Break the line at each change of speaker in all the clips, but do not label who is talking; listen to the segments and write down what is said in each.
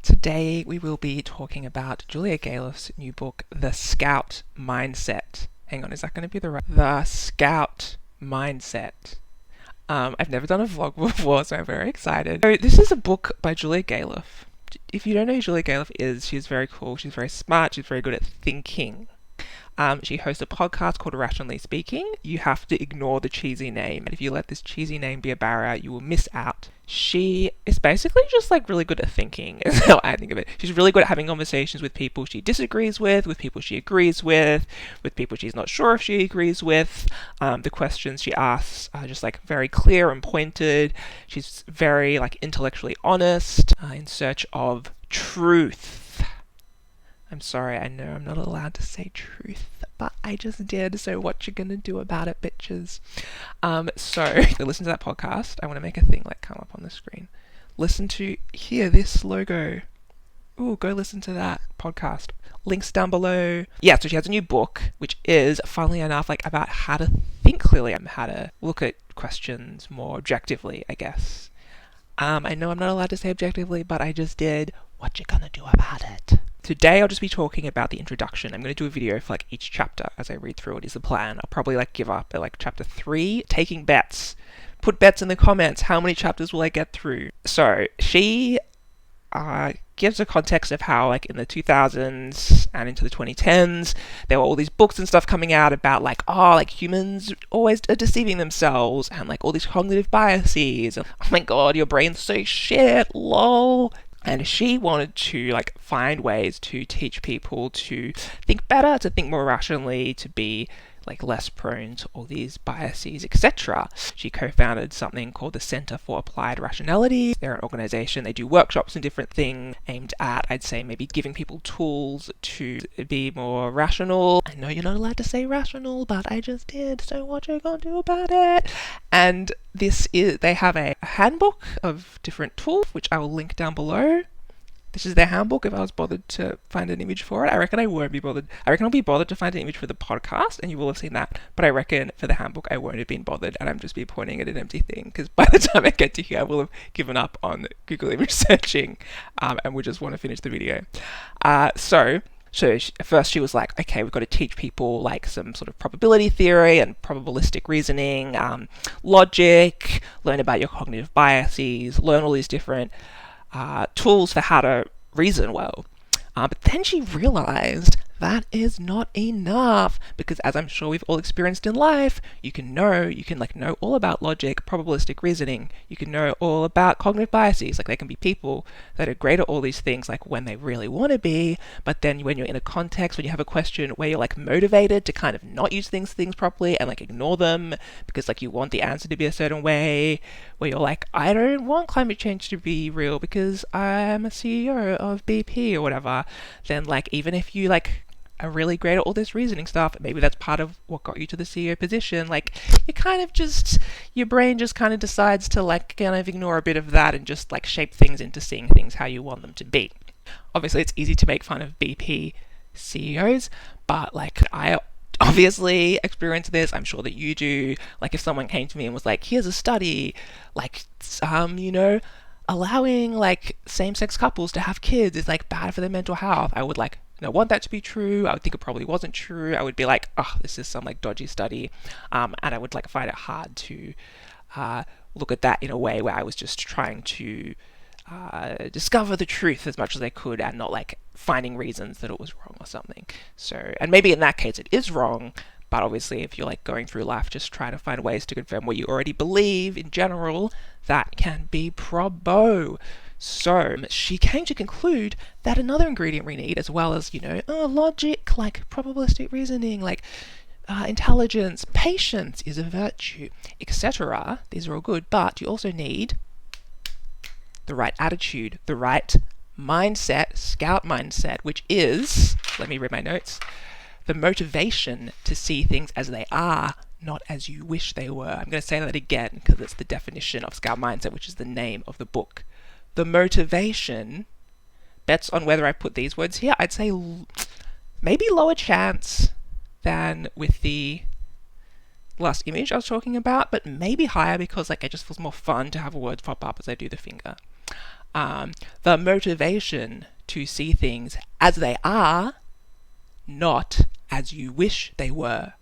Today we will be talking about Julia Galef's new book, The Scout Mindset. Hang on, is that going to be the right? The Scout Mindset. I've never done a vlog before, so I'm very excited. So this is a book by Julia Galef. If you don't know who Julia Galef is, she's very cool, she's very smart, she's very good at thinking. She hosts a podcast called Rationally Speaking. You have to ignore the cheesy name. And if you let this cheesy name be a barrier, you will miss out. She is basically just like really good at thinking, is how I think of it. She's really good at having conversations with people she disagrees with people she agrees with people she's not sure if she agrees with. The questions she asks are just like very clear and pointed. She's very like intellectually honest, in search of truth. I'm sorry, I know I'm not allowed to say truth, but I just did, so what you gonna do about it, bitches? So listen to that podcast. I want to make a thing like come up on the screen. Hear this logo. Ooh, go listen to that podcast. Links down below. Yeah, so she has a new book, which is, funnily enough, like about how to think clearly and how to look at questions more objectively, I guess. I know I'm not allowed to say objectively, but I just did. What you gonna do about it? Today I'll just be talking about the introduction. I'm going to do a video for like each chapter as I read through it is the plan. I'll probably like give up at like chapter 3, taking bets. Put bets in the comments. How many chapters will I get through? So she gives a context of how like in the 2000s and into the 2010s, there were all these books and stuff coming out about like, humans always are deceiving themselves and like all these cognitive biases. And, oh my god, your brain's so shit, lol. And she wanted to like find ways to teach people to think better, to think more rationally, to be like less prone to all these biases, etc. She co-founded something called the Center for Applied Rationality. They're an organization, they do workshops and different things aimed at, I'd say, maybe giving people tools to be more rational. I know you're not allowed to say rational, but I just did, so what you gonna do about it? And they have a handbook of different tools, which I will link down below. This is their handbook. If I was bothered to find an image for it, I reckon I won't be bothered. I reckon I'll be bothered to find an image for the podcast, and you will have seen that. But I reckon for the handbook, I won't have been bothered, and I'm just be pointing at an empty thing, because by the time I get to here, I will have given up on Google image searching, and will just want to finish the video. So first she was like, okay, we've got to teach people like some sort of probability theory and probabilistic reasoning, logic, learn about your cognitive biases, learn all these different tools for how to reason well. But then she realized that is not enough, because as I'm sure we've all experienced in life, you can know all about logic, probabilistic reasoning, you can know all about cognitive biases, like there can be people that are great at all these things like when they really want to be, but then when you're in a context, when you have a question where you're like motivated to kind of not use things properly and like ignore them because like you want the answer to be a certain way, where you're like, I don't want climate change to be real because I'm a CEO of BP or whatever, then like even if you like are really great at all this reasoning stuff, maybe that's part of what got you to the CEO position, like you kind of just, your brain just kind of decides to like kind of ignore a bit of that and just like shape things into seeing things how you want them to be. Obviously it's easy to make fun of BP CEOs, but like I obviously experience this, I'm sure that you do. Like if someone came to me and was like, here's a study, like allowing like same-sex couples to have kids is like bad for their mental health, I would like I want that to be true. I would think it probably wasn't true. I would be like, oh, this is some like dodgy study, and I would like find it hard to look at that in a way where I was just trying to discover the truth as much as I could and not like finding reasons that it was wrong or something. So, and maybe in that case it is wrong, but obviously if you're like going through life just trying to find ways to confirm what you already believe in general, that can be probo. So she came to conclude that another ingredient we need, as well as, logic, like probabilistic reasoning, like intelligence, patience is a virtue, etc. These are all good, but you also need the right attitude, the right mindset, scout mindset, which is, let me read my notes, the motivation to see things as they are, not as you wish they were. I'm going to say that again because it's the definition of scout mindset, which is the name of the book. The motivation, bets on whether I put these words here, I'd say maybe lower chance than with the last image I was talking about, but maybe higher because like it just feels more fun to have words pop up as I do the finger. The motivation to see things as they are, not as you wish they were.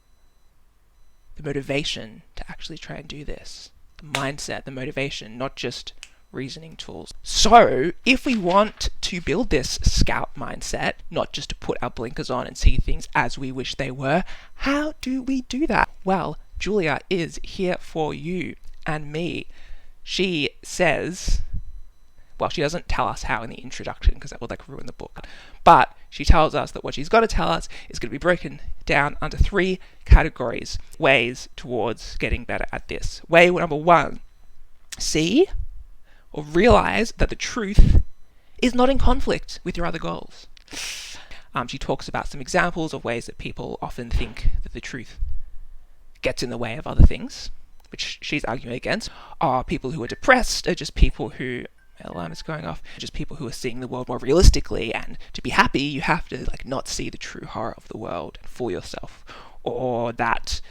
The motivation to actually try and do this. The mindset, the motivation, not just reasoning tools. So, if we want to build this scout mindset, not just to put our blinkers on and see things as we wish they were, how do we do that? Well, Julia is here for you and me. She says, well, she doesn't tell us how in the introduction because that would like ruin the book, but she tells us that what she's got to tell us is going to be broken down under 3 categories, ways towards getting better at this. Way number 1, see or realize that the truth is not in conflict with your other goals. She talks about some examples of ways that people often think that the truth gets in the way of other things, which she's arguing against. People who are depressed are just people who, my alarm is going off, just people who are seeing the world more realistically, and to be happy you have to like not see the true horror of the world and fool yourself. Or that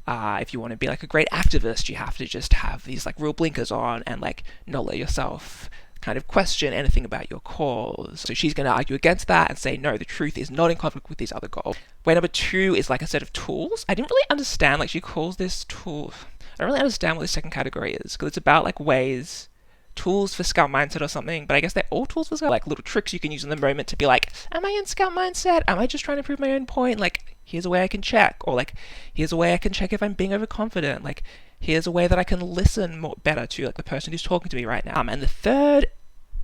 if you want to be like a great activist, you have to just have these like real blinkers on and like not let yourself kind of question anything about your cause. So she's going to argue against that and say, no, the truth is not in conflict with these other goals. Way number 2 is like a set of tools. I didn't really understand, like she calls this tool, I don't really understand what the second category is, because it's about like ways, tools for scout mindset or something, but I guess they're all tools for scout, like little tricks you can use in the moment to be like, am I in scout mindset? Am I just trying to prove my own point? Like, here's a way I can check, or like, here's a way I can check if I'm being overconfident. Like, here's a way that I can listen more better to like the person who's talking to me right now. And the third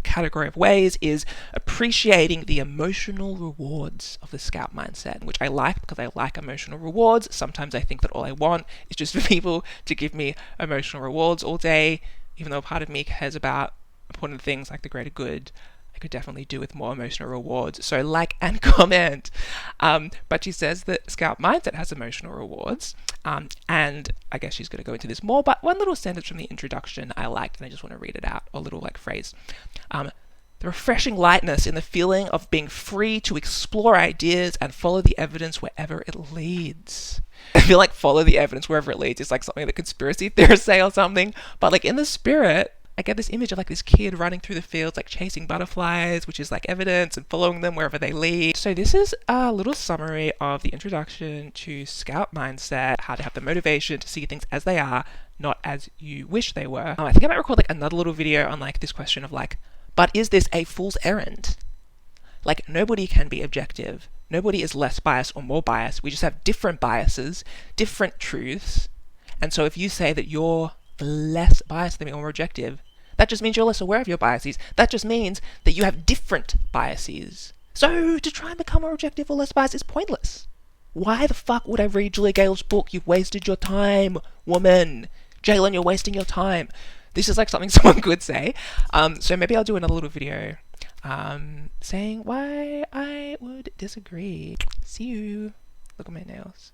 category of ways is appreciating the emotional rewards of the scout mindset, which I like because I like emotional rewards. Sometimes I think that all I want is just for people to give me emotional rewards all day, even though part of me cares about important things like the greater good. I could definitely do with more emotional rewards. So like and comment. But she says that scout mindset has emotional rewards. And I guess she's going to go into this more, but one little sentence from the introduction I liked, and I just want to read it out, a little like phrase. The refreshing lightness in the feeling of being free to explore ideas and follow the evidence wherever it leads. I feel like follow the evidence wherever it leads is like something that conspiracy theorists say or something, but like in the spirit, I get this image of like this kid running through the fields, like chasing butterflies, which is like evidence, and following them wherever they lead. So this is a little summary of the introduction to Scout Mindset, how to have the motivation to see things as they are, not as you wish they were. I think I might record like another little video on like this question of like, but is this a fool's errand? Like, nobody can be objective. Nobody is less biased or more biased. We just have different biases, different truths. And so if you say that you're less biased than me or more objective, that just means you're less aware of your biases. That just means that you have different biases. So to try and become more objective or less biased is pointless. Why the fuck would I read Julia Galef's book? You've wasted your time, woman. Jalen, you're wasting your time. This is like something someone could say. So maybe I'll do another little video saying why I would disagree. See you. Look at my nails.